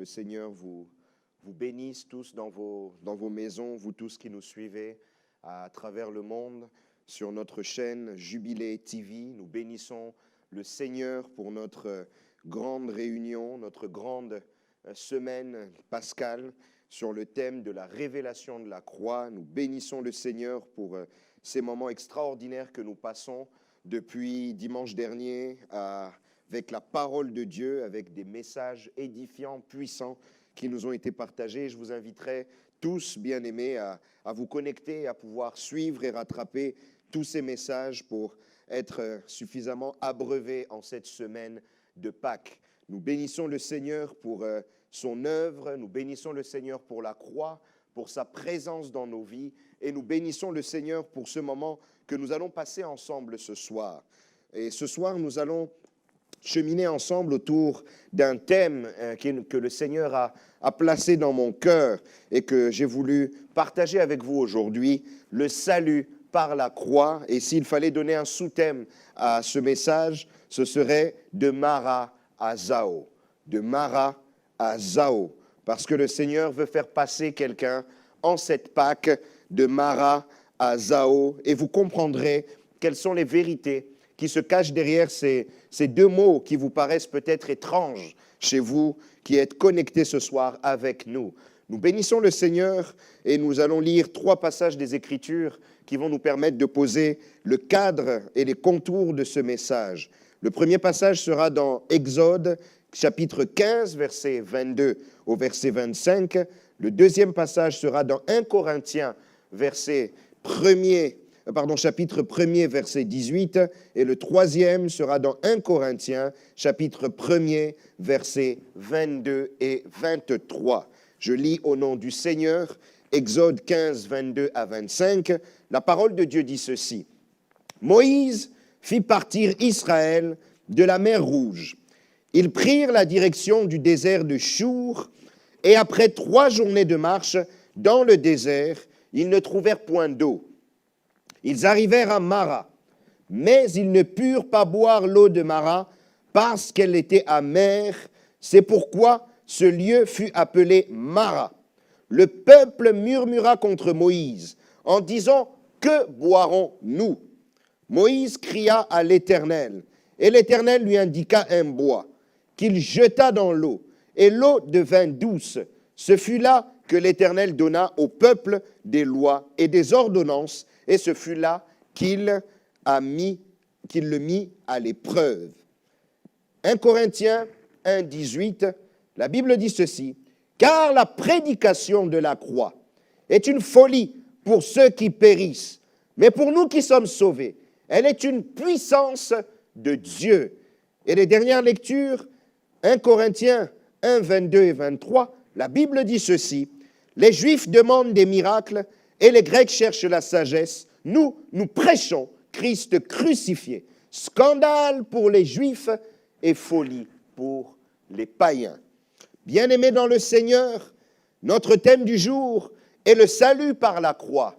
Seigneur vous bénisse tous dans vos maisons, vous tous qui nous suivez à travers le monde sur notre chaîne Jubilé TV. Nous bénissons le Seigneur pour notre grande réunion, notre grande semaine pascale sur le thème de la révélation de la croix. Nous bénissons le Seigneur pour ces moments extraordinaires que nous passons depuis dimanche dernier avec la parole de Dieu, avec des messages édifiants, puissants qui nous ont été partagés. Je vous inviterai tous, bien-aimés, à vous connecter, à pouvoir suivre et rattraper tous ces messages pour être suffisamment abreuvés en cette semaine de Pâques. Nous bénissons le Seigneur pour son œuvre, nous bénissons le Seigneur pour la croix, pour sa présence dans nos vies, et nous bénissons le Seigneur pour ce moment que nous allons passer ensemble ce soir. Et ce soir, nous allons cheminer ensemble autour d'un thème que le Seigneur a placé dans mon cœur et que j'ai voulu partager avec vous aujourd'hui, le salut par la croix. Et s'il fallait donner un sous-thème à ce message, ce serait de Mara à Zao. De Mara à Zao. Parce que le Seigneur veut faire passer quelqu'un en cette Pâque de Mara à Zao. Et vous comprendrez quelles sont les vérités qui se cachent derrière ces deux mots qui vous paraissent peut-être étranges chez vous, qui êtes connectés ce soir avec nous. Nous bénissons le Seigneur et nous allons lire 3 passages des Écritures qui vont nous permettre de poser le cadre et les contours de ce message. Le premier passage sera dans Exode, chapitre 15, verset 22 au verset 25. Le deuxième passage sera dans 1 Corinthiens, chapitre 1er, verset 18. Et le troisième sera dans 1 Corinthiens, chapitre 1er, verset 22 et 23. Je lis au nom du Seigneur, Exode 15, 22 à 25. La parole de Dieu dit ceci. Moïse fit partir Israël de la mer Rouge. Ils prirent la direction du désert de Chour, et après 3 journées de marche dans le désert, ils ne trouvèrent point d'eau. Ils arrivèrent à Mara, mais ils ne purent pas boire l'eau de Mara parce qu'elle était amère. C'est pourquoi ce lieu fut appelé Mara. Le peuple murmura contre Moïse en disant « Que boirons-nous » Moïse cria à l'Éternel, et l'Éternel lui indiqua un bois qu'il jeta dans l'eau, et l'eau devint douce. Ce fut là que l'Éternel donna au peuple des lois et des ordonnances, et ce fut là qu'il le mit à l'épreuve. 1 Corinthiens 1, 18, la Bible dit ceci, « Car la prédication de la croix est une folie pour ceux qui périssent, mais pour nous qui sommes sauvés, elle est une puissance de Dieu. » Et les dernières lectures, 1 Corinthiens 1, 22 et 23, la Bible dit ceci, « Les Juifs demandent des miracles et les Grecs cherchent la sagesse. Nous prêchons Christ crucifié. Scandale pour les Juifs et folie pour les païens. » Bien-aimés dans le Seigneur, notre thème du jour est le salut par la croix,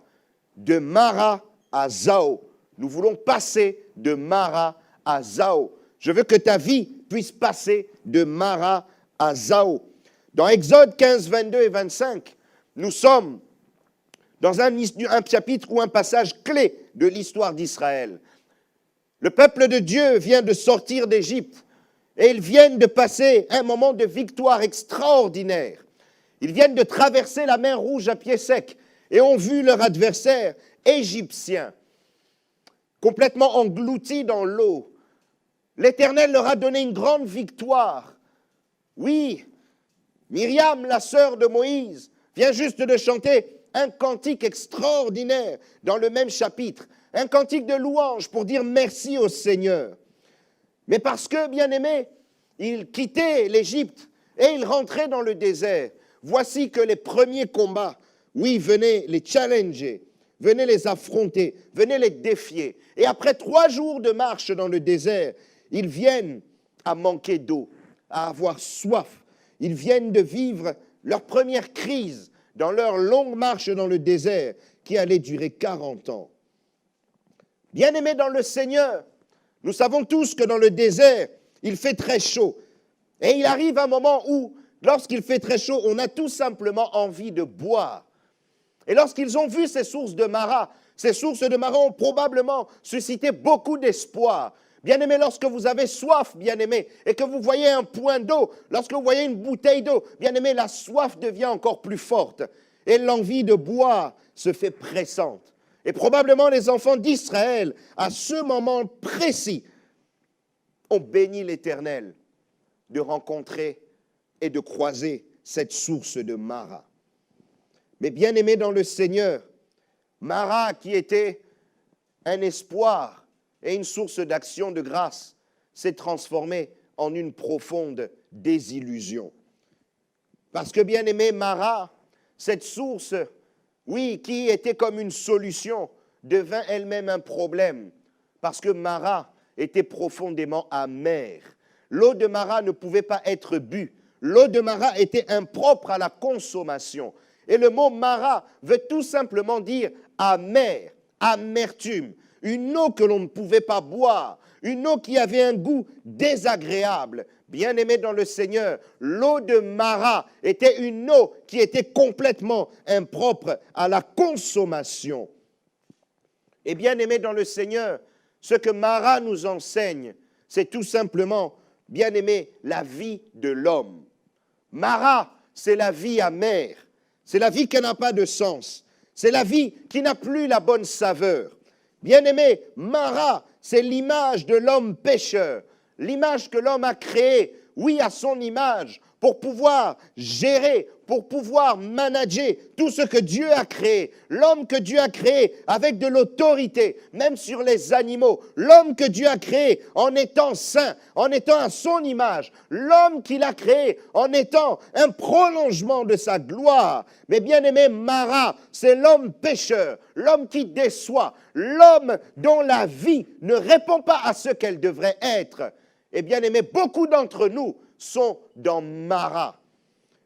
de Mara à Zao. Nous voulons passer de Mara à Zao. Je veux que ta vie puisse passer de Mara à Zao. Dans Exode 15, 22 et 25, nous sommes dans un chapitre ou un passage clé de l'histoire d'Israël. Le peuple de Dieu vient de sortir d'Égypte et ils viennent de passer un moment de victoire extraordinaire. Ils viennent de traverser la mer Rouge à pied sec et ont vu leur adversaire égyptien complètement englouti dans l'eau. L'Éternel leur a donné une grande victoire. Oui, Myriam, la sœur de Moïse, vient juste de chanter un cantique extraordinaire dans le même chapitre, un cantique de louange pour dire merci au Seigneur. Mais parce que, bien-aimés, ils quittaient l'Égypte et ils rentraient dans le désert, voici que les premiers combats, oui, venaient les challenger, venaient les affronter, venaient les défier. Et après 3 jours de marche dans le désert, ils viennent à manquer d'eau, à avoir soif. Ils viennent de vivre leur première crise dans leur longue marche dans le désert qui allait durer 40 ans. Bien-aimés dans le Seigneur, nous savons tous que dans le désert, il fait très chaud. Et il arrive un moment où Lorsqu'il fait très chaud, on a tout simplement envie de boire. Et lorsqu'ils ont vu ces sources de Mara ont probablement suscité beaucoup d'espoir. Bien-aimés, lorsque vous avez soif, bien-aimés, et que vous voyez un point d'eau, lorsque vous voyez une bouteille d'eau, bien-aimés, la soif devient encore plus forte. Et l'envie de boire se fait pressante. Et probablement les enfants d'Israël, à ce moment précis, ont béni l'Éternel de rencontrer et de croiser cette source de Mara. Mais bien-aimés dans le Seigneur, Mara, qui était un espoir et une source d'action de grâce, s'est transformée en une profonde désillusion. Parce que, bien-aimé, Mara, cette source, oui, qui était comme une solution, devint elle-même un problème. Parce que Mara était profondément amère. L'eau de Mara ne pouvait pas être bue. L'eau de Mara était impropre à la consommation. Et le mot Mara veut tout simplement dire amer, amertume. Une eau que l'on ne pouvait pas boire, une eau qui avait un goût désagréable. Bien-aimé dans le Seigneur, l'eau de Mara était une eau qui était complètement impropre à la consommation. Et bien-aimé dans le Seigneur, ce que Mara nous enseigne, c'est tout simplement, bien-aimé, la vie de l'homme. Mara, c'est la vie amère, c'est la vie qui n'a pas de sens, c'est la vie qui n'a plus la bonne saveur. Bien-aimé, Mara, c'est l'image de l'homme pécheur, l'image que l'homme a créée, oui, à son image, pour pouvoir gérer, pour pouvoir manager tout ce que Dieu a créé. L'homme que Dieu a créé avec de l'autorité, même sur les animaux. L'homme que Dieu a créé en étant saint, en étant à son image. L'homme qu'il a créé en étant un prolongement de sa gloire. Mais bien aimé, Mara, c'est l'homme pécheur, l'homme qui déçoit, l'homme dont la vie ne répond pas à ce qu'elle devrait être. Et bien aimé, beaucoup d'entre nous sont dans Mara.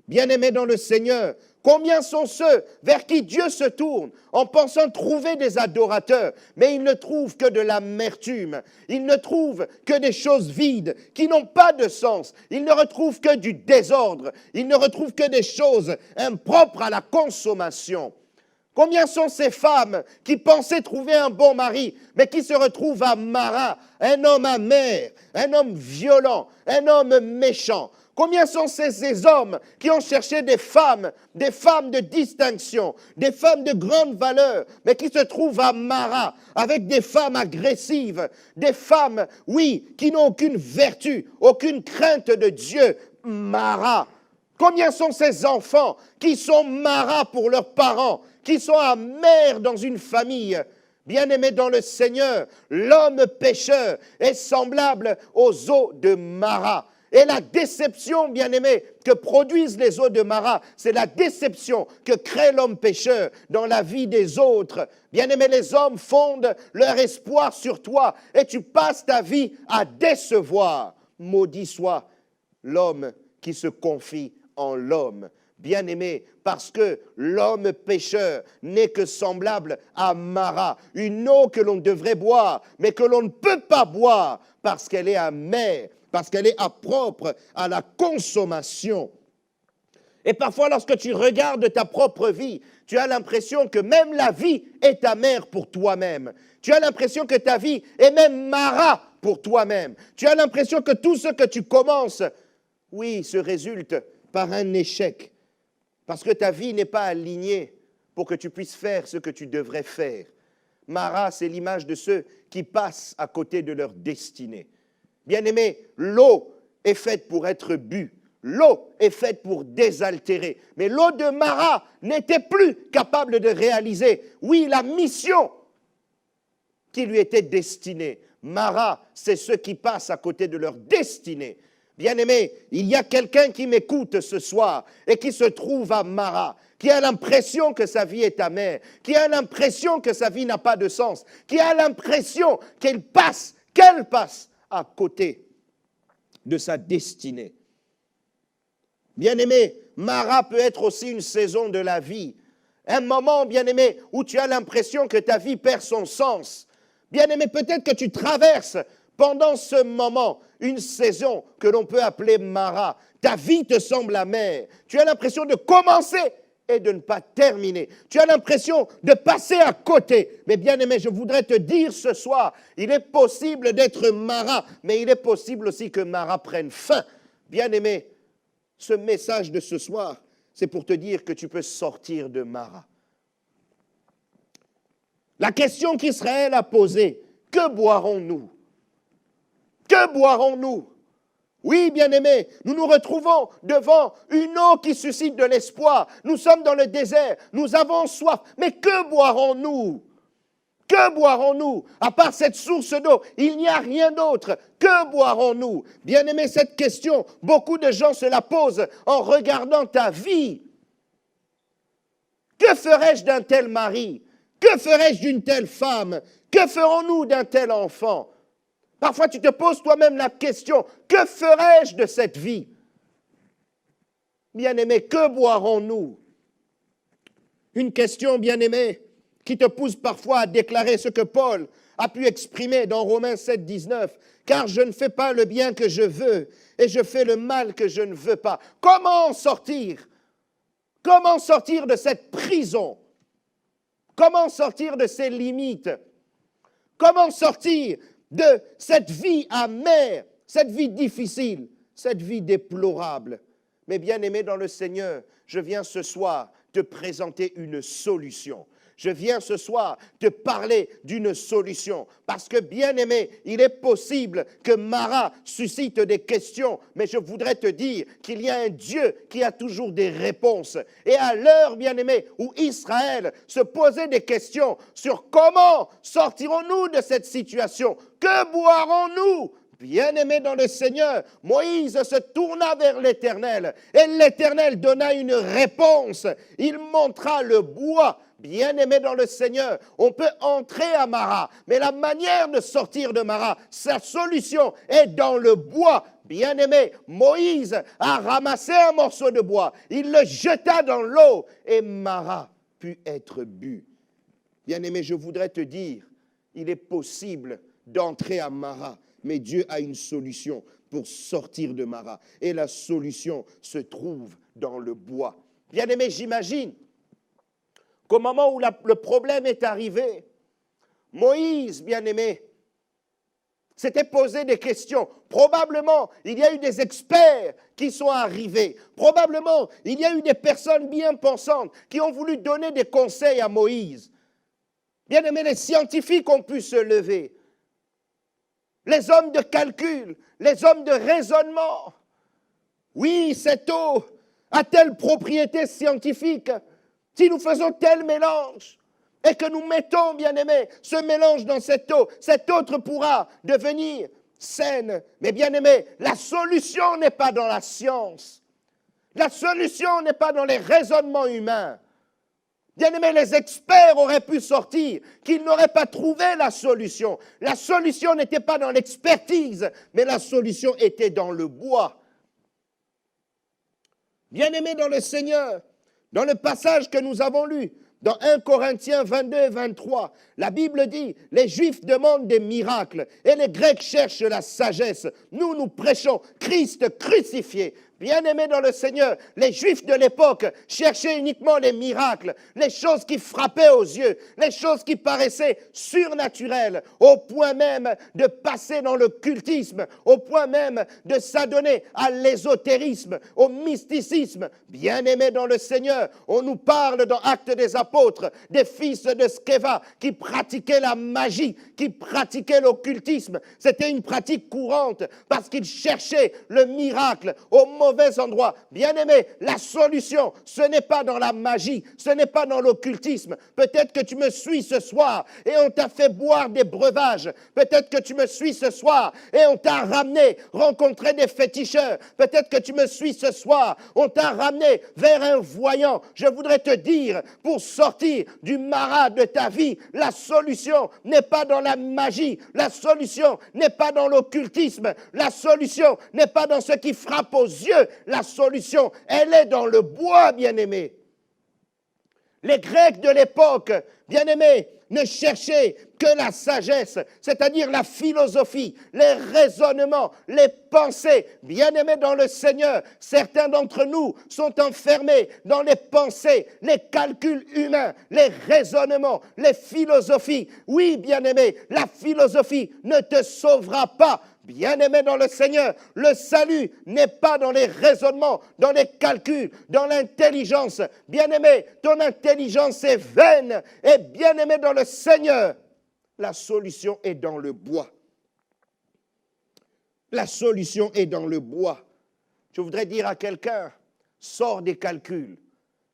Bien-aimés dans le Seigneur, combien sont ceux vers qui Dieu se tourne en pensant trouver des adorateurs, mais ils ne trouvent que de l'amertume, ils ne trouvent que des choses vides qui n'ont pas de sens, ils ne retrouvent que du désordre, ils ne retrouvent que des choses impropres à la consommation. Combien sont ces femmes qui pensaient trouver un bon mari, mais qui se retrouvent à Mara, un homme amer, un homme violent, un homme méchant? Combien sont ces hommes qui ont cherché des femmes de distinction, des femmes de grande valeur, mais qui se trouvent à Mara, avec des femmes agressives, des femmes, oui, qui n'ont aucune vertu, aucune crainte de Dieu? Mara. Combien sont ces enfants qui sont Mara pour leurs parents, qui sont amers dans une famille? Bien-aimés dans le Seigneur, l'homme pécheur est semblable aux eaux de Mara. Et la déception, bien-aimés, que produisent les eaux de Mara, c'est la déception que crée l'homme pécheur dans la vie des autres. Bien-aimés, les hommes fondent leur espoir sur toi et tu passes ta vie à décevoir. Maudit soit l'homme qui se confie en l'homme. Bien-aimé, parce que l'homme pécheur n'est que semblable à Mara, une eau que l'on devrait boire, mais que l'on ne peut pas boire parce qu'elle est amère, parce qu'elle est impropre à la consommation. Et parfois, lorsque tu regardes ta propre vie, tu as l'impression que même la vie est amère pour toi-même. Tu as l'impression que ta vie est même Mara pour toi-même. Tu as l'impression que tout ce que tu commences, oui, se résulte par un échec. Parce que ta vie n'est pas alignée pour que tu puisses faire ce que tu devrais faire. Mara, c'est l'image de ceux qui passent à côté de leur destinée. Bien-aimé, l'eau est faite pour être bue. L'eau est faite pour désaltérer. Mais l'eau de Mara n'était plus capable de réaliser, oui, la mission qui lui était destinée. Mara, c'est ceux qui passent à côté de leur destinée. Bien-aimé, il y a quelqu'un qui m'écoute ce soir et qui se trouve à Mara, qui a l'impression que sa vie est amère, qui a l'impression que sa vie n'a pas de sens, qui a l'impression qu'elle passe à côté de sa destinée. Bien-aimé, Mara peut être aussi une saison de la vie, un moment, bien-aimé, où tu as l'impression que ta vie perd son sens. Bien-aimé, peut-être que tu traverses pendant ce moment, une saison que l'on peut appeler Mara, ta vie te semble amère. Tu as l'impression de commencer et de ne pas terminer. Tu as l'impression de passer à côté. Mais bien-aimé, je voudrais te dire ce soir, il est possible d'être Mara, mais il est possible aussi que Mara prenne fin. Bien-aimé, ce message de ce soir, c'est pour te dire que tu peux sortir de Mara. La question qu'Israël a posée, que boirons-nous? Que boirons-nous? Oui, bien-aimés, nous nous retrouvons devant une eau qui suscite de l'espoir. Nous sommes dans le désert, nous avons soif. Mais que boirons-nous? Que boirons-nous? À part cette source d'eau, il n'y a rien d'autre. Que boirons-nous? Bien-aimés, cette question, beaucoup de gens se la posent en regardant ta vie. Que ferais-je d'un tel mari? Que ferais-je d'une telle femme? Que ferons-nous d'un tel enfant? Parfois, tu te poses toi-même la question, que ferais-je de cette vie? Bien-aimé, que boirons-nous? Une question, bien-aimé, qui te pousse parfois à déclarer ce que Paul a pu exprimer dans Romains 7, 19. « Car je ne fais pas le bien que je veux, et je fais le mal que je ne veux pas. » Comment sortir? Comment sortir de cette prison? Comment sortir de ces limites? Comment sortir de cette vie amère, cette vie difficile, cette vie déplorable? Mais bien-aimé dans le Seigneur, je viens ce soir te présenter une solution. Je viens ce soir te parler d'une solution. Parce que, bien-aimé, il est possible que Mara suscite des questions, mais je voudrais te dire qu'il y a un Dieu qui a toujours des réponses. Et à l'heure, bien-aimé, où Israël se posait des questions sur comment sortirons-nous de cette situation, que boirons-nous? Bien-aimé dans le Seigneur, Moïse se tourna vers l'Éternel et l'Éternel donna une réponse. Il montra le bois. Bien-aimé dans le Seigneur, on peut entrer à Mara, mais la manière de sortir de Mara, sa solution est dans le bois. Bien-aimé, Moïse a ramassé un morceau de bois, il le jeta dans l'eau et Mara put être bu. Bien-aimé, je voudrais te dire, il est possible d'entrer à Mara, mais Dieu a une solution pour sortir de Mara. Et la solution se trouve dans le bois. Bien-aimé, j'imagine qu'au moment où le problème est arrivé, Moïse, bien-aimé, s'était posé des questions. Probablement, il y a eu des experts qui sont arrivés. Probablement, il y a eu des personnes bien pensantes qui ont voulu donner des conseils à Moïse. Bien-aimé, les scientifiques ont pu se lever. Les hommes de calcul, les hommes de raisonnement. Oui, cette eau a telle propriété scientifique. Si nous faisons tel mélange et que nous mettons, bien-aimé, ce mélange dans cette autre pourra devenir saine. Mais bien-aimé, la solution n'est pas dans la science. La solution n'est pas dans les raisonnements humains. Bien-aimé, les experts auraient pu sortir, qu'ils n'auraient pas trouvé la solution. La solution n'était pas dans l'expertise, mais la solution était dans le bois. Bien-aimé dans le Seigneur, dans le passage que nous avons lu, dans 1 Corinthiens 22 et 23, la Bible dit, les Juifs demandent des miracles et les Grecs cherchent la sagesse. Nous, nous prêchons Christ crucifié. Bien-aimés dans le Seigneur, les Juifs de l'époque cherchaient uniquement les miracles, les choses qui frappaient aux yeux, les choses qui paraissaient surnaturelles, au point même de passer dans le cultisme, au point même de s'adonner à l'ésotérisme, au mysticisme. Bien-aimés dans le Seigneur, on nous parle dans Actes des Apôtres des fils de Sceva qui pratiquaient la magie, qui pratiquaient l'occultisme. C'était une pratique courante parce qu'ils cherchaient le miracle au mauvais endroit. Bien-aimé, la solution, ce n'est pas dans la magie, ce n'est pas dans l'occultisme. Peut-être que tu me suis ce soir et on t'a fait boire des breuvages. Peut-être que tu me suis ce soir et on t'a ramené rencontrer des féticheurs. Peut-être que tu me suis ce soir, on t'a ramené vers un voyant. Je voudrais te dire, pour sortir du maras de ta vie, la solution n'est pas dans la magie, la solution n'est pas dans l'occultisme, la solution n'est pas dans ce qui frappe aux yeux. La solution, elle est dans le bois, bien-aimé. Les Grecs de l'époque, bien-aimés, Ne cherchez que la sagesse, c'est-à-dire la philosophie, les raisonnements, les pensées. Bien-aimés dans le Seigneur, certains d'entre nous sont enfermés dans les pensées, les calculs humains, les raisonnements, les philosophies. Oui, bien-aimés, la philosophie ne te sauvera pas. Bien-aimé dans le Seigneur, le salut n'est pas dans les raisonnements, dans les calculs, dans l'intelligence. Bien-aimé, ton intelligence est vaine. Et bien-aimé dans le Seigneur, la solution est dans le bois. La solution est dans le bois. Je voudrais dire à quelqu'un, sors des calculs,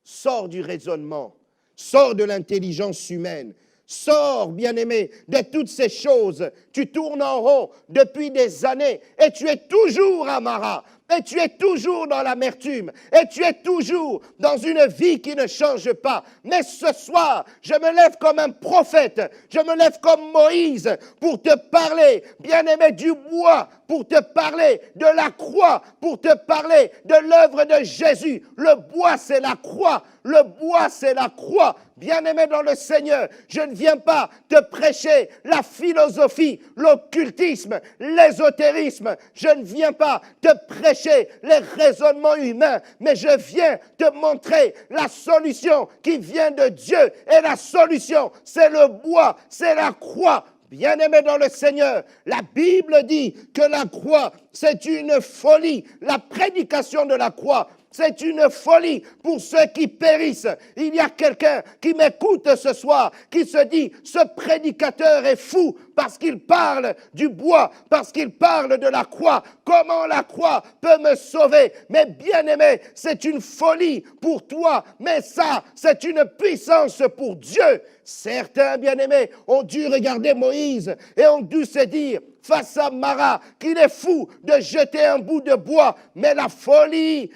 sors du raisonnement, sors de l'intelligence humaine. Sors, bien-aimé, de toutes ces choses. Tu tournes en rond depuis des années et tu es toujours à Mara. Et tu es toujours dans l'amertume. Et tu es toujours dans une vie qui ne change pas. Mais ce soir, je me lève comme un prophète. Je me lève comme Moïse pour te parler, bien-aimé, du bois, pour te parler de la croix, pour te parler de l'œuvre de Jésus. Le bois, c'est la croix. Le bois, c'est la croix. Bien-aimé dans le Seigneur, je ne viens pas te prêcher la philosophie, l'occultisme, l'ésotérisme. Je ne viens pas te prêcher les raisonnements humains, mais je viens te montrer la solution qui vient de Dieu. Et la solution, c'est le bois, c'est la croix. Bien-aimés dans le Seigneur, la Bible dit que la croix, c'est une folie. La prédication de la croix, c'est une folie pour ceux qui périssent. Il y a quelqu'un qui m'écoute ce soir, qui se dit, ce prédicateur est fou parce qu'il parle du bois, parce qu'il parle de la croix. Comment la croix peut me sauver? Mais bien-aimé, c'est une folie pour toi, mais ça, c'est une puissance pour Dieu. Certains, bien-aimés, ont dû regarder Moïse et ont dû se dire, face à Mara, qu'il est fou de jeter un bout de bois, mais la folie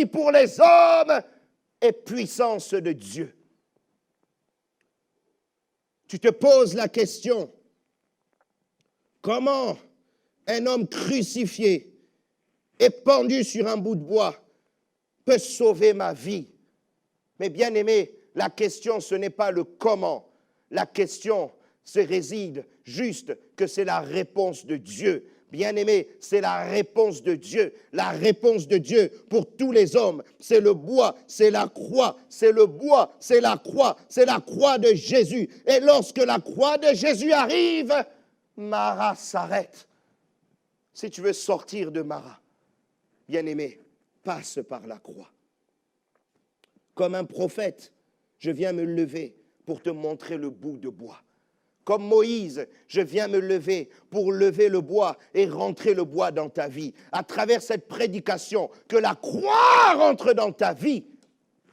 pour les hommes est puissance de Dieu. Tu te poses la question, comment un homme crucifié et pendu sur un bout de bois peut sauver ma vie? Mais bien aimé, la question, ce n'est pas le comment. La question se réside juste que c'est la réponse de Dieu. Bien-aimé, c'est la réponse de Dieu. La réponse de Dieu pour tous les hommes, c'est le bois, c'est la croix. C'est le bois, c'est la croix de Jésus. Et lorsque la croix de Jésus arrive, Mara s'arrête. Si tu veux sortir de Mara, bien-aimé, passe par la croix. Comme un prophète, je viens me lever pour te montrer le bout de bois. Comme Moïse, je viens me lever pour lever le bois et rentrer le bois dans ta vie. À travers cette prédication, que la croix rentre dans ta vie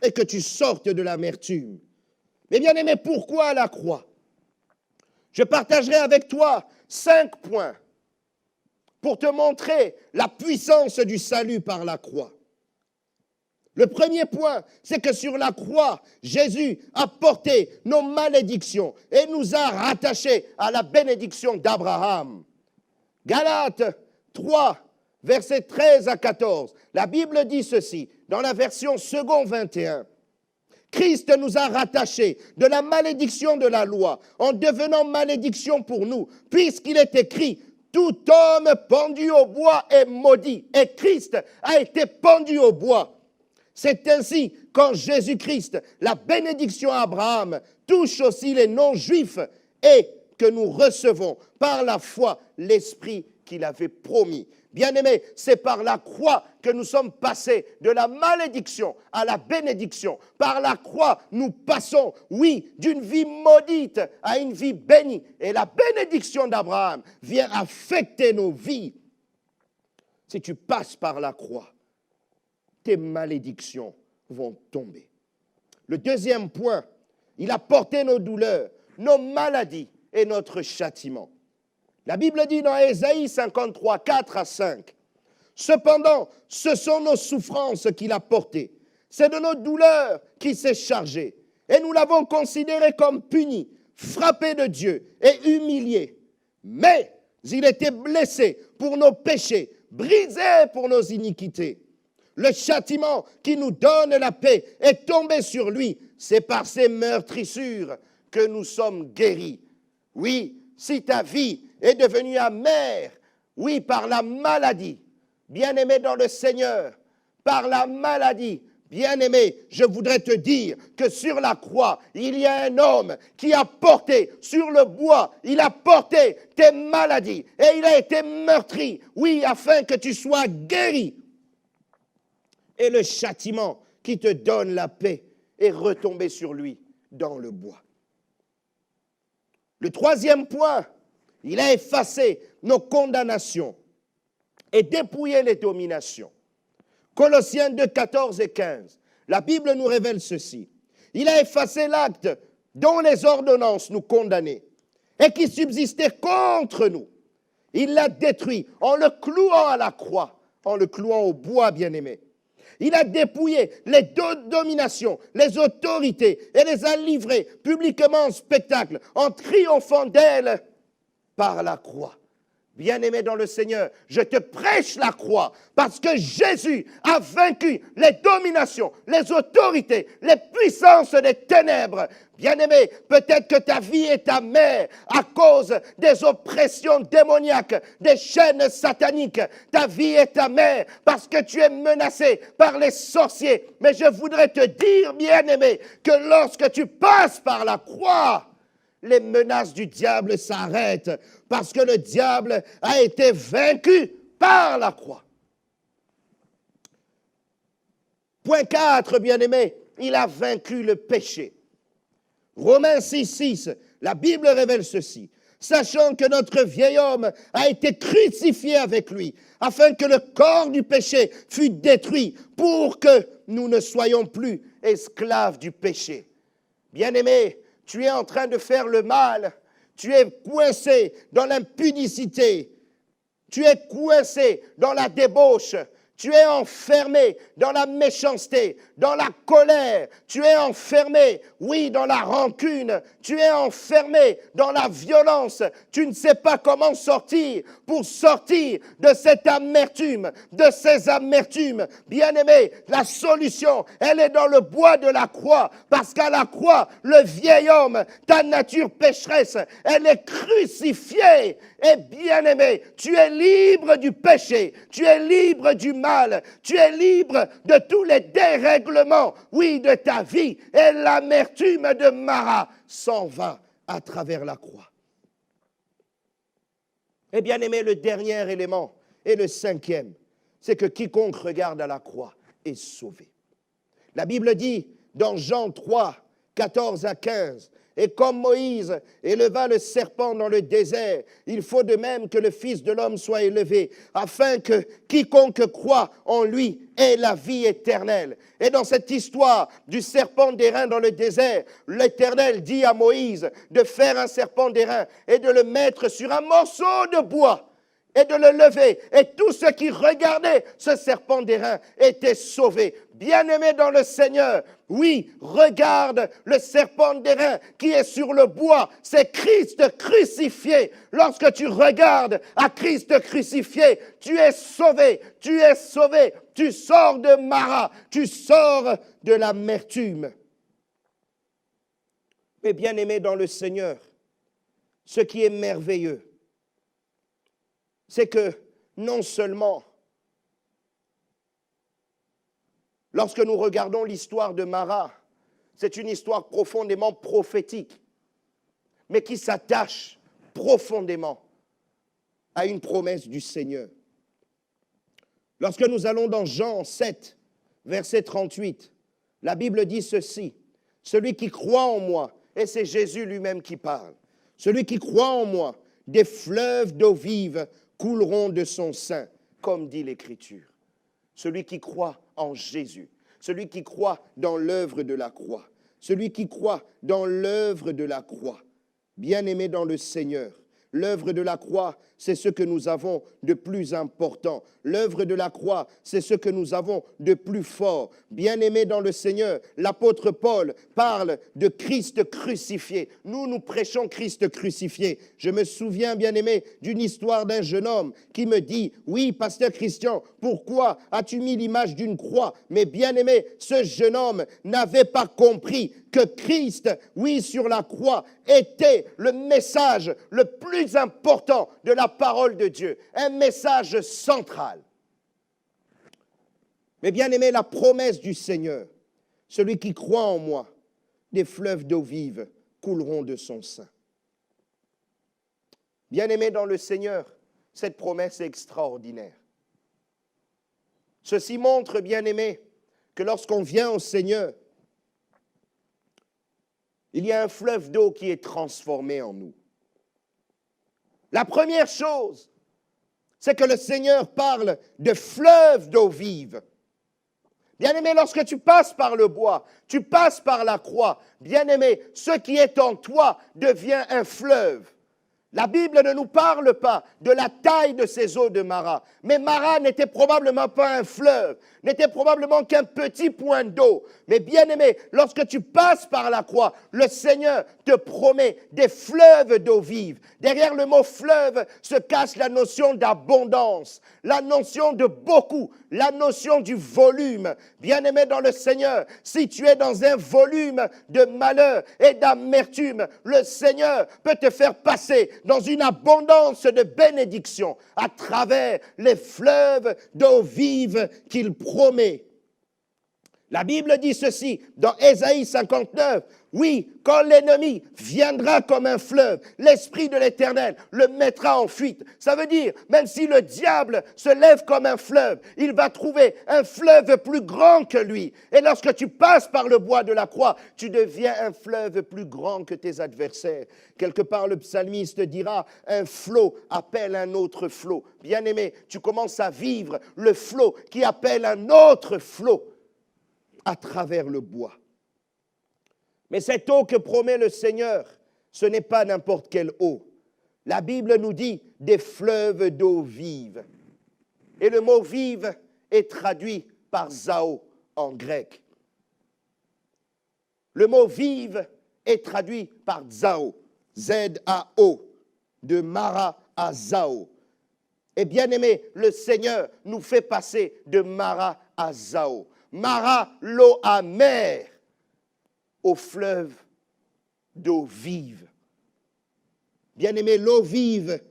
et que tu sortes de l'amertume. Mais bien aimé, pourquoi la croix? Je partagerai avec toi 5 points pour te montrer la puissance du salut par la croix. Le premier point, c'est que sur la croix, Jésus a porté nos malédictions et nous a rattachés à la bénédiction d'Abraham. Galates 3, versets 13 à 14. La Bible dit ceci, dans la version second 21. Christ nous a rattachés de la malédiction de la loi en devenant malédiction pour nous, puisqu'il est écrit, tout homme pendu au bois est maudit. Et Christ a été pendu au bois. C'est ainsi qu'en Jésus-Christ, la bénédiction à Abraham touche aussi les non-juifs et que nous recevons par la foi l'Esprit qu'il avait promis. Bien-aimés, c'est par la croix que nous sommes passés de la malédiction à la bénédiction. Par la croix, nous passons, oui, d'une vie maudite à une vie bénie. Et la bénédiction d'Abraham vient affecter nos vies. Si tu passes par la croix, tes malédictions vont tomber. Le deuxième point, il a porté nos douleurs, nos maladies et notre châtiment. La Bible dit dans Ésaïe 53, 4 à 5, « Cependant, ce sont nos souffrances qu'il a portées, c'est de nos douleurs qu'il s'est chargé, et nous l'avons considéré comme puni, frappé de Dieu et humilié. Mais il était blessé pour nos péchés, brisé pour nos iniquités. Le châtiment qui nous donne la paix est tombé sur lui. C'est par ses meurtrissures que nous sommes guéris. Oui, si ta vie est devenue amère, oui, par la maladie, bien-aimé dans le Seigneur, par la maladie, bien-aimé, je voudrais te dire que sur la croix, il y a un homme qui a porté sur le bois, il a porté tes maladies et il a été meurtri, oui, afin que tu sois guéri. Et le châtiment qui te donne la paix est retombé sur lui dans le bois. Le troisième point, il a effacé nos condamnations et dépouillé les dominations. Colossiens 2, 14 et 15. La Bible nous révèle ceci. Il a effacé l'acte dont les ordonnances nous condamnaient et qui subsistait contre nous. Il l'a détruit en le clouant à la croix, en le clouant au bois, bien-aimé. Il a dépouillé les dominations, les autorités et les a livrées publiquement en spectacle, en triomphant d'elles par la croix. Bien-aimé dans le Seigneur, je te prêche la croix parce que Jésus a vaincu les dominations, les autorités, les puissances des ténèbres. Bien-aimé, peut-être que ta vie est amère à cause des oppressions démoniaques, des chaînes sataniques. Ta vie est amère parce que tu es menacé par les sorciers. Mais je voudrais te dire, bien-aimé, que lorsque tu passes par la croix, les menaces du diable s'arrêtent parce que le diable a été vaincu par la croix. Point 4, bien-aimé, il a vaincu le péché. Romains 6, 6, la Bible révèle ceci. Sachant que notre vieil homme a été crucifié avec lui, afin que le corps du péché fût détruit, pour que nous ne soyons plus esclaves du péché. Bien-aimé, tu es en train de faire le mal, tu es coincé dans l'impudicité, tu es coincé dans la débauche, tu es enfermé dans la méchanceté, dans la colère, tu es enfermé, oui, dans la rancune, tu es enfermé dans la violence, tu ne sais pas comment sortir pour sortir de cette amertume, de ces amertumes. Bien-aimé, la solution, elle est dans le bois de la croix, parce qu'à la croix, le vieil homme, ta nature pécheresse, elle est crucifiée. Et bien-aimé, tu es libre du péché, tu es libre du mal, tu es libre de tous les dérèglements, oui, de ta vie. Et l'amertume de Mara s'en va à travers la croix. Et bien-aimé, le dernier élément, et le cinquième, c'est que quiconque regarde à la croix est sauvé. La Bible dit dans Jean 3, 14 à 15, et comme Moïse éleva le serpent dans le désert, il faut de même que le Fils de l'homme soit élevé, afin que quiconque croit en lui ait la vie éternelle. Et dans cette histoire du serpent d'airain dans le désert, l'Éternel dit à Moïse de faire un serpent d'airain et de le mettre sur un morceau de bois et de le lever. Et tous ceux qui regardaient ce serpent d'airain étaient sauvés. Bien-aimés dans le Seigneur, oui, regarde le serpent d'airain qui est sur le bois. C'est Christ crucifié. Lorsque tu regardes à Christ crucifié, tu es sauvé. Tu es sauvé. Tu sors de Mara. Tu sors de l'amertume. Mais bien-aimés dans le Seigneur, ce qui est merveilleux, c'est que non seulement, lorsque nous regardons l'histoire de Mara, c'est une histoire profondément prophétique, mais qui s'attache profondément à une promesse du Seigneur. Lorsque nous allons dans Jean 7, verset 38, la Bible dit ceci, « Celui qui croit en moi, et c'est Jésus lui-même qui parle, celui qui croit en moi, des fleuves d'eau vive couleront de son sein, comme dit l'Écriture. » Celui qui croit en Jésus, celui qui croit dans l'œuvre de la croix, celui qui croit dans l'œuvre de la croix, bien-aimé dans le Seigneur, l'œuvre de la croix, c'est ce que nous avons de plus important. L'œuvre de la croix, c'est ce que nous avons de plus fort. Bien-aimés dans le Seigneur, l'apôtre Paul parle de Christ crucifié. Nous prêchons Christ crucifié. Je me souviens, bien-aimé, d'une histoire d'un jeune homme qui me dit, « Oui, pasteur Christian, pourquoi as-tu mis l'image d'une croix ?» Mais bien-aimé, ce jeune homme n'avait pas compris que Christ, oui, sur la croix, était le message le plus important de la parole de Dieu, un message central. Mais bien aimé, la promesse du Seigneur, celui qui croit en moi, des fleuves d'eau vive couleront de son sein. Bien aimé dans le Seigneur, cette promesse est extraordinaire. Ceci montre, bien aimé, que lorsqu'on vient au Seigneur, il y a un fleuve d'eau qui est transformé en nous. La première chose, c'est que le Seigneur parle de fleuves d'eau vive. Bien-aimé, lorsque tu passes par le bois, tu passes par la croix, bien-aimé, ce qui est en toi devient un fleuve. La Bible ne nous parle pas de la taille de ces eaux de Mara, mais Mara n'était probablement pas un fleuve, n'était probablement qu'un petit point d'eau. Mais bien aimé, lorsque tu passes par la croix, le Seigneur te promet des fleuves d'eau vive. Derrière le mot fleuve se cache la notion d'abondance, la notion de beaucoup, la notion du volume. Bien aimé dans le Seigneur, si tu es dans un volume de malheur et d'amertume, le Seigneur peut te faire passer dans une abondance de bénédictions à travers les fleuves d'eau vive qu'il promet. La Bible dit ceci dans Ésaïe 59. Oui, quand l'ennemi viendra comme un fleuve, l'Esprit de l'Éternel le mettra en fuite. Ça veut dire, même si le diable se lève comme un fleuve, il va trouver un fleuve plus grand que lui. Et lorsque tu passes par le bois de la croix, tu deviens un fleuve plus grand que tes adversaires. Quelque part, le psalmiste dira, un flot appelle un autre flot. Bien-aimé, tu commences à vivre le flot qui appelle un autre flot à travers le bois. Mais cette eau que promet le Seigneur, ce n'est pas n'importe quelle eau. La Bible nous dit des fleuves d'eau vive. Et le mot vive est traduit par zao en grec. Le mot vive est traduit par zao, Z-A-O, de Mara à Zao. Et bien aimé, le Seigneur nous fait passer de Mara à Zao. Mara, l'eau amère, au fleuve d'eau vive. Bien-aimé, l'eau vive,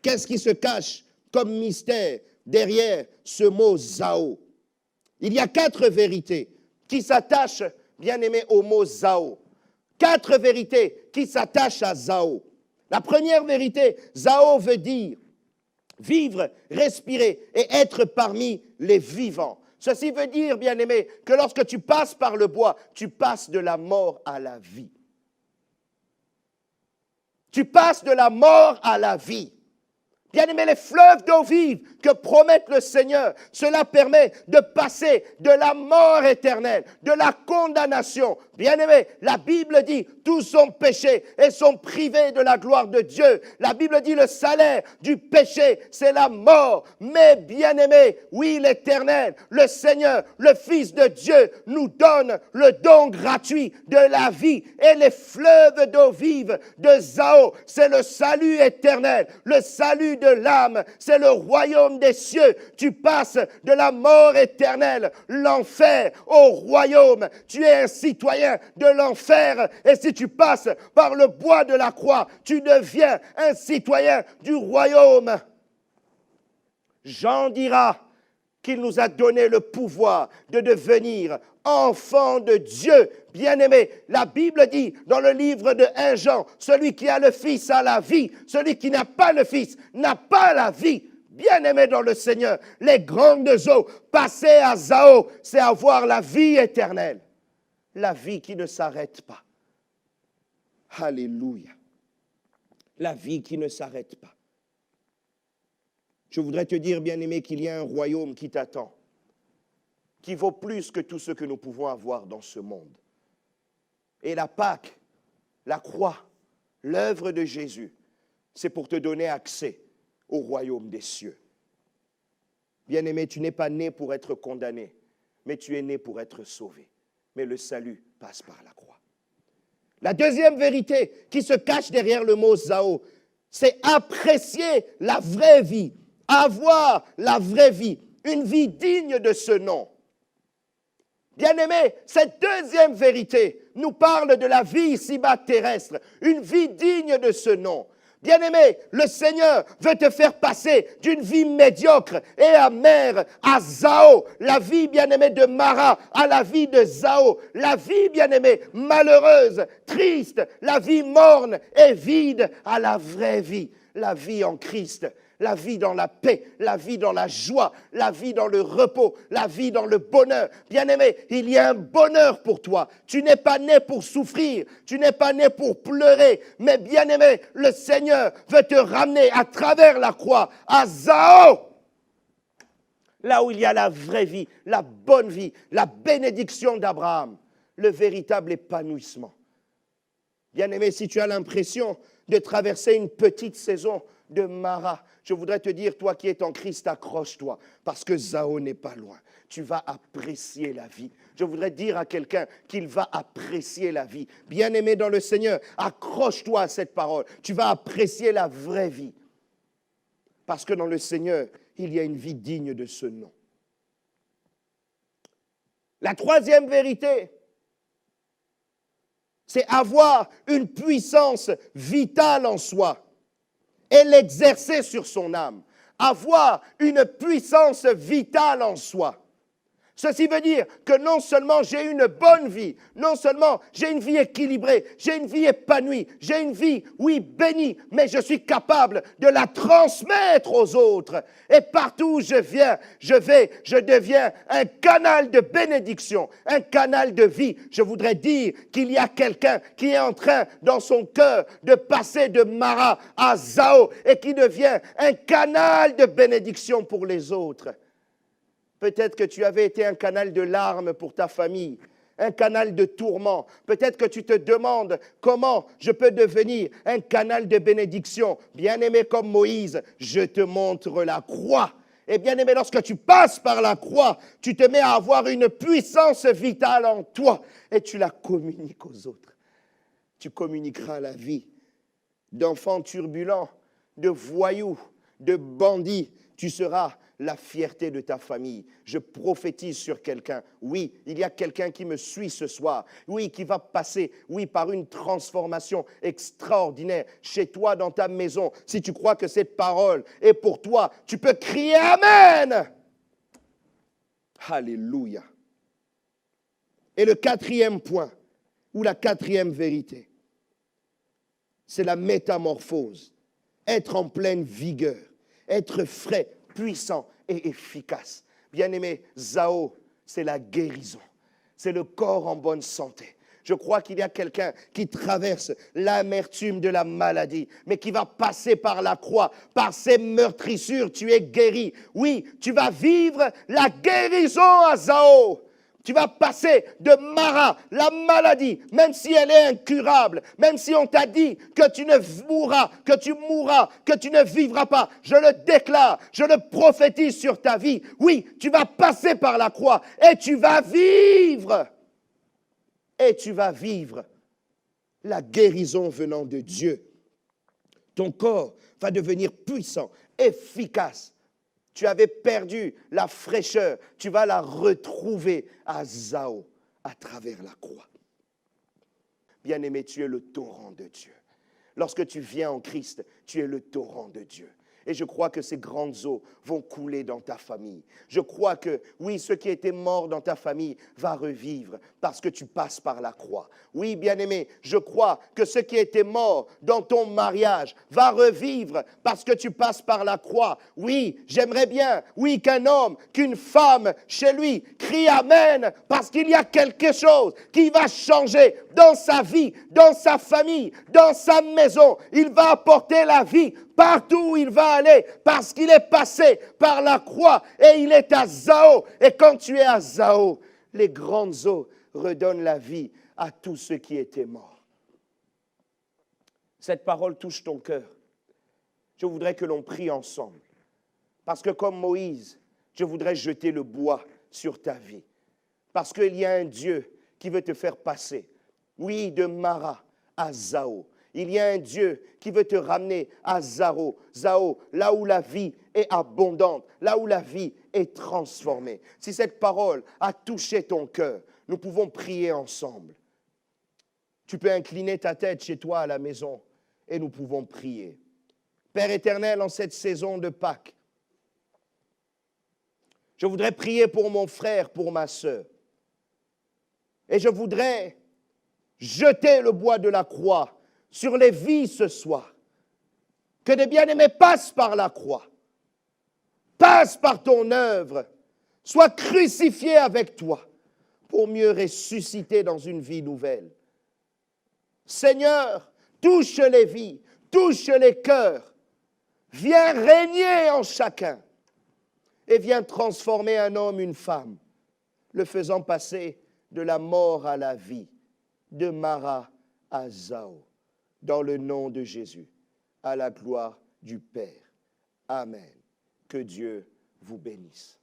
qu'est-ce qui se cache comme mystère derrière ce mot Zao? Il y a 4 vérités qui s'attachent, bien-aimé, au mot Zao. 4 vérités qui s'attachent à Zao. La première vérité, Zao veut dire vivre, respirer et être parmi les vivants. Ceci veut dire, bien-aimé, que lorsque tu passes par le bois, tu passes de la mort à la vie. Tu passes de la mort à la vie. Bien-aimé, les fleuves d'eau vive que promet le Seigneur, cela permet de passer de la mort éternelle, de la condamnation. Bien-aimé, la Bible dit, tous ont péché et sont privés de la gloire de Dieu. La Bible dit, le salaire du péché, c'est la mort. Mais bien-aimé, oui, l'Éternel, le Seigneur, le Fils de Dieu, nous donne le don gratuit de la vie. Et les fleuves d'eau vive de Zao, c'est le salut éternel, le salut de l'âme, c'est le royaume des cieux. Tu passes de la mort éternelle, l'enfer, au royaume. Tu es un citoyen de l'enfer. Et si tu passes par le bois de la croix, tu deviens un citoyen du royaume. Jean dira qu'il nous a donné le pouvoir de devenir enfants de Dieu. Bien-aimé, la Bible dit dans le livre de 1 Jean, celui qui a le Fils a la vie, celui qui n'a pas le Fils n'a pas la vie. Bien-aimé dans le Seigneur, les grandes eaux, passer à Zao, c'est avoir la vie éternelle. La vie qui ne s'arrête pas. Alléluia. La vie qui ne s'arrête pas. Je voudrais te dire, bien-aimé, qu'il y a un royaume qui t'attend, qui vaut plus que tout ce que nous pouvons avoir dans ce monde. Et la Pâque, la croix, l'œuvre de Jésus, c'est pour te donner accès au royaume des cieux. Bien-aimé, tu n'es pas né pour être condamné, mais tu es né pour être sauvé. Mais le salut passe par la croix. La deuxième vérité qui se cache derrière le mot Zao, c'est apprécier la vraie vie, avoir la vraie vie, une vie digne de ce nom. Bien-aimé, cette deuxième vérité nous parle de la vie ici-bas terrestre, une vie digne de ce nom. Bien-aimé, le Seigneur veut te faire passer d'une vie médiocre et amère à Zao, la vie, bien-aimé, de Mara, à la vie de Zao, la vie, bien-aimé, malheureuse, triste, la vie morne et vide à la vraie vie, la vie en Christ. La vie dans la paix, la vie dans la joie, la vie dans le repos, la vie dans le bonheur. Bien-aimé, il y a un bonheur pour toi. Tu n'es pas né pour souffrir, tu n'es pas né pour pleurer. Mais bien-aimé, le Seigneur veut te ramener à travers la croix à Zao. Là où il y a la vraie vie, la bonne vie, la bénédiction d'Abraham, le véritable épanouissement. Bien-aimé, si tu as l'impression de traverser une petite saison de Mara, je voudrais te dire, toi qui es en Christ, accroche-toi, parce que Zao n'est pas loin. Tu vas apprécier la vie. Je voudrais dire à quelqu'un qu'il va apprécier la vie. Bien-aimé dans le Seigneur, accroche-toi à cette parole. Tu vas apprécier la vraie vie. Parce que dans le Seigneur, il y a une vie digne de ce nom. La troisième vérité, c'est avoir une puissance vitale en soi et l'exercer sur son âme. Avoir une puissance vitale en soi. Ceci veut dire que non seulement j'ai une bonne vie, non seulement j'ai une vie équilibrée, j'ai une vie épanouie, j'ai une vie, oui, bénie, mais je suis capable de la transmettre aux autres. Et partout où je viens, je deviens un canal de bénédiction, un canal de vie. Je voudrais dire qu'il y a quelqu'un qui est en train, dans son cœur, de passer de Mara à Zao et qui devient un canal de bénédiction pour les autres. Peut-être que tu avais été un canal de larmes pour ta famille, un canal de tourment. Peut-être que tu te demandes comment je peux devenir un canal de bénédiction. Bien-aimé comme Moïse, je te montre la croix. Et bien-aimé, lorsque tu passes par la croix, tu te mets à avoir une puissance vitale en toi et tu la communiques aux autres. Tu communiqueras la vie d'enfants turbulents, de voyous, de bandits. Tu seras la fierté de ta famille. Je prophétise sur quelqu'un. Oui, il y a quelqu'un qui me suit ce soir. Oui, qui va passer, oui, par une transformation extraordinaire chez toi, dans ta maison. Si tu crois que cette parole est pour toi, tu peux crier Amen. Alléluia. Et le quatrième point, ou la quatrième vérité, c'est la métamorphose. Être en pleine vigueur, être frais, puissant et efficace. Bien-aimé, Zao, c'est la guérison. C'est le corps en bonne santé. Je crois qu'il y a quelqu'un qui traverse l'amertume de la maladie, mais qui va passer par la croix, par ses meurtrissures, tu es guéri. Oui, tu vas vivre la guérison à Zao. Tu vas passer de Mara, la maladie, même si elle est incurable, même si on t'a dit que tu ne mourras, que tu ne vivras pas. Je le déclare, je le prophétise sur ta vie. Oui, tu vas passer par la croix et tu vas vivre. Et tu vas vivre la guérison venant de Dieu. Ton corps va devenir puissant, efficace. Tu avais perdu la fraîcheur, tu vas la retrouver à Zao, à travers la croix. Bien-aimé, tu es le torrent de Dieu. Lorsque tu viens en Christ, tu es le torrent de Dieu. Et je crois que ces grandes eaux vont couler dans ta famille. Je crois que, oui, ce qui était mort dans ta famille va revivre parce que tu passes par la croix. Oui, bien-aimé, je crois que ce qui était mort dans ton mariage va revivre parce que tu passes par la croix. Oui, j'aimerais bien, oui, qu'un homme, qu'une femme chez lui crie Amen parce qu'il y a quelque chose qui va changer dans sa vie, dans sa famille, dans sa maison. Il va apporter la vie partout où il va aller, parce qu'il est passé par la croix et il est à Zao. Et quand tu es à Zao, les grandes eaux redonnent la vie à tous ceux qui étaient morts. Cette parole touche ton cœur. Je voudrais que l'on prie ensemble. Parce que comme Moïse, je voudrais jeter le bois sur ta vie. Parce qu'il y a un Dieu qui veut te faire passer, oui, de Mara à Zao. Il y a un Dieu qui veut te ramener à Zao, là où la vie est abondante, là où la vie est transformée. Si cette parole a touché ton cœur, nous pouvons prier ensemble. Tu peux incliner ta tête chez toi à la maison et nous pouvons prier. Père éternel, en cette saison de Pâques, je voudrais prier pour mon frère, pour ma sœur. Et je voudrais jeter le bois de la croix sur les vies ce soir. Que des bien-aimés passent par la croix, passent par ton œuvre, soient crucifiés avec toi pour mieux ressusciter dans une vie nouvelle. Seigneur, touche les vies, touche les cœurs, viens régner en chacun et viens transformer un homme, une femme, le faisant passer de la mort à la vie, de Mara à Zao, dans le nom de Jésus, à la gloire du Père. Amen. Que Dieu vous bénisse.